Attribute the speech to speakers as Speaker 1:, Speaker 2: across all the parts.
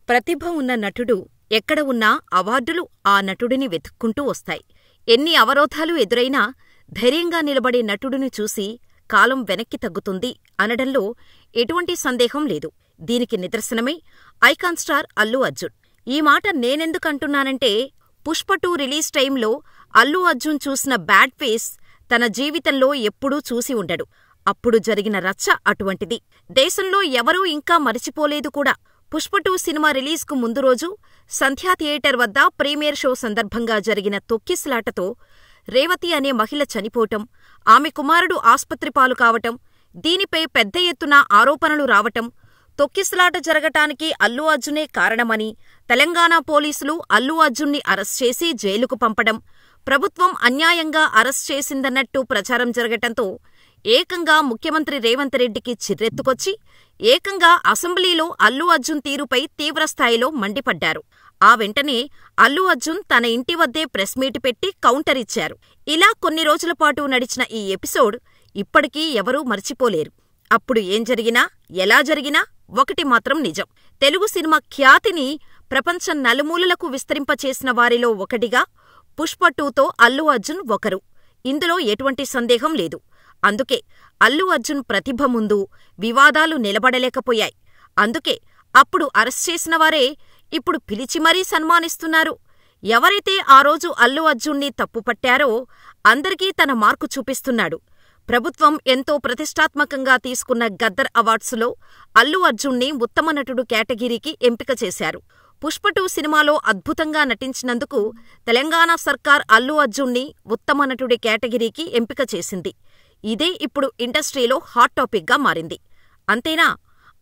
Speaker 1: ప్రతిభ ఉన్న నటుడు ఎక్కడ ఉన్నా అవార్డులు ఆ నటుడిని వెతుక్కుంటూ వస్తాయి. ఎన్ని అవరోధాలు ఎదురైనా ధైర్యంగా నిలబడే నటుడిని చూసి కాలం వెనక్కి తగ్గుతుంది అనడంలో ఎటువంటి సందేహం లేదు. దీనికి నిదర్శనమే ఐకాన్ స్టార్ అల్లు అర్జున్. ఈ మాట నేనెందుకంటున్నానంటే, పుష్ప 2 రిలీజ్ టైంలో అల్లు అర్జున్ చూసిన బ్యాడ్ ఫేస్ తన జీవితంలో ఎప్పుడూ చూసి ఉండడు. అప్పుడు జరిగిన రచ్చ అటువంటిది. దేశంలో ఎవరూ ఇంకా మరిచిపోలేదు కూడా. పుష్ప 2 సినిమా రిలీజ్కు ముందు రోజు సంధ్యా థియేటర్ వద్ద ప్రీమియర్ షో సందర్భంగా జరిగిన తొక్కిసలాటతో రేవతి అనే మహిళ చనిపోవటం, ఆమె కుమారుడు ఆస్పత్రి పాలు కావటం, దీనిపై పెద్ద ఎత్తున ఆరోపణలు రావటం, తొక్కిసలాట జరగటానికి అల్లు అర్జునే కారణమని తెలంగాణ పోలీసులు అల్లు అర్జున్ని అరెస్ట్ చేసి జైలుకు పంపడం, ప్రభుత్వం అన్యాయంగా అరెస్ట్ చేసిందన్నట్టు ప్రచారం జరగటంతో ఏకంగా ముఖ్యమంత్రి రేవంత్ రెడ్డికి చిర్రెత్తుకొచ్చి ఏకంగా అసెంబ్లీలో అల్లు అర్జున్ తీరుపై తీవ్రస్థాయిలో మండిపడ్డారు. ఆ వెంటనే అల్లు అర్జున్ తన ఇంటి వద్దే ప్రెస్ మీట్ పెట్టి కౌంటర్ ఇచ్చారు. ఇలా కొన్ని రోజులపాటు నడిచిన ఈ ఎపిసోడ్ ఇప్పటికీ ఎవరూ మర్చిపోలేరు. అప్పుడు ఏం జరిగినా, ఎలా జరిగినా ఒకటి మాత్రం నిజం. తెలుగు సినిమా ఖ్యాతిని ప్రపంచం నలుమూలలకు విస్తరింపచేసిన వారిలో ఒకటిగా పుష్ప 2తో అల్లు అర్జున్ ఒకరు. ఇందులో ఎటువంటి సందేహం లేదు. అందుకే అల్లు అర్జున్ ప్రతిభ ముందు వివాదాలు నిలబడలేకపోయాయి. అందుకే అప్పుడు అరెస్ట్ చేసిన వారే ఇప్పుడు పిలిచి మరీ సన్మానిస్తున్నారు. ఎవరైతే ఆ రోజు అల్లు అర్జున్ని తప్పుపట్టారో అందరికీ తన మార్కు చూపిస్తున్నాడు. ప్రభుత్వం ఎంతో ప్రతిష్టాత్మకంగా తీసుకున్న గద్దర్ అవార్డ్స్లో అల్లు అర్జున్ని ఉత్తమ నటుడు కేటగిరీకి ఎంపిక చేశారు. పుష్ప 2 సినిమాలో అద్భుతంగా నటించినందుకు తెలంగాణ సర్కార్ అల్లు అర్జున్ని ఉత్తమ నటుడి కేటగిరీకి ఎంపిక చేసింది. ఇదే ఇప్పుడు ఇండస్ట్రీలో హాట్ టాపిక్గా మారింది. అంతేనా,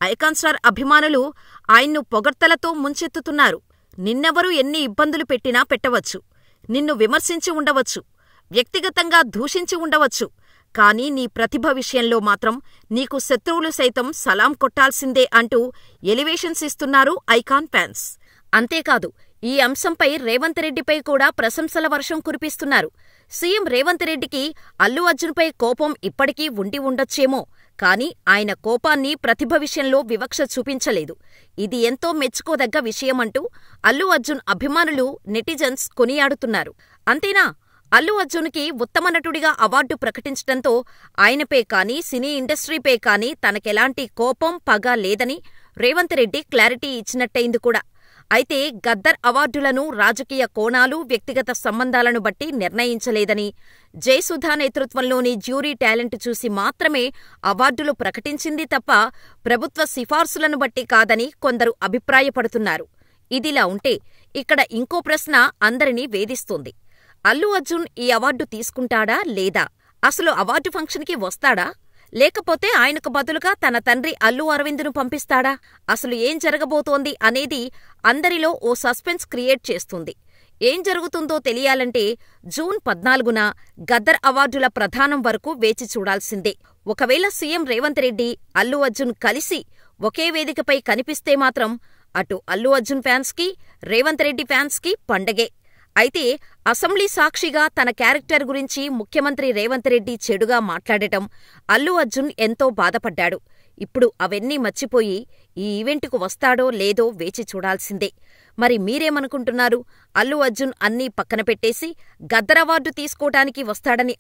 Speaker 1: ఐకాన్ స్టార్ అభిమానులు ఆయన్ను పొగడ్తలతో ముంచెత్తుతున్నారు. నిన్నెవరు ఎన్ని ఇబ్బందులు పెట్టినా పెట్టవచ్చు, నిన్ను విమర్శించి ఉండవచ్చు, వ్యక్తిగతంగా దూషించి ఉండవచ్చు, కానీ నీ ప్రతిభ విషయంలో మాత్రం నీకు శత్రువులు సైతం సలాం కొట్టాల్సిందే అంటూ ఎలివేషన్స్ ఇస్తున్నారు ఐకాన్ ఫ్యాన్స్. అంతేకాదు, ఈ అంశంపై రేవంత్ రెడ్డిపై కూడా ప్రశంసల వర్షం కురిపిస్తున్నారు. సీఎం రేవంత్ రెడ్డికి అల్లు అర్జున్పై కోపం ఇప్పటికీ ఉండి ఉండొచ్చేమో, కానీ ఆయన కోపాన్ని ప్రతిభ విషయంలో వివక్ష చూపించలేదు. ఇది ఎంతో మెచ్చుకోదగ్గ విషయమంటూ అల్లు అర్జున్ అభిమానులు, నెటిజన్స్ కొనియాడుతున్నారు. అంతేనా, అల్లు అర్జున్కి ఉత్తమ నటుడిగా అవార్డు ప్రకటించడంతో ఆయనపై కానీ, సినీ ఇండస్ట్రీపై కానీ తనకెలాంటి కోపం, పగ లేదని రేవంత్ రెడ్డి క్లారిటీ ఇచ్చినట్టయింది కూడా. అయితే గద్దర్ అవార్డులను రాజకీయ కోణాలు, వ్యక్తిగత సంబంధాలను బట్టి నిర్ణయించలేదని, జయసుధా నేతృత్వంలోని జ్యూరీ టాలెంట్ చూసి మాత్రమే అవార్డులు ప్రకటించింది తప్ప ప్రభుత్వ సిఫార్సులను బట్టి కాదని కొందరు అభిప్రాయపడుతున్నారు. ఇదిలా ఉంటే ఇక్కడ ఇంకో ప్రశ్న అందరినీ వేధిస్తోంది. అల్లు అర్జున్ ఈ అవార్డు తీసుకుంటాడా లేదా? అసలు అవార్డు ఫంక్షన్కి వస్తాడా? లేకపోతే ఆయనకు బదులుగా తన తండ్రి అల్లు అరవింద్ను పంపిస్తాడా? అసలు ఏం జరగబోతోంది అనేది అందరిలో ఓ సస్పెన్స్ క్రియేట్ చేస్తుంది. ఏం జరుగుతుందో తెలియాలంటే జూన్ 14న గద్దర్ అవార్డుల ప్రదానం వరకు వేచి చూడాల్సిందే. ఒకవేళ సీఎం రేవంత్ రెడ్డి, అల్లు అర్జున్ కలిసి ఒకే వేదికపై కనిపిస్తే మాత్రం అటు అల్లు అర్జున్ ఫ్యాన్స్కి, రేవంత్ రెడ్డి ఫ్యాన్స్కి పండగే. అయితే అసెంబ్లీ సాక్షిగా తన క్యారెక్టర్ గురించి ముఖ్యమంత్రి రేవంత్ రెడ్డి చెడుగా మాట్లాడటం అల్లు అర్జున్ ఎంతో బాధపడ్డాడు. ఇప్పుడు అవన్నీ మర్చిపోయి ఈ ఈవెంటుకు వస్తాడో లేదో వేచి చూడాల్సిందే. మరి మీరేమనుకుంటున్నారు? అల్లు అర్జున్ అన్నీ పక్కన పెట్టేసి గద్దర్ అవార్డు తీసుకోటానికి వస్తాడని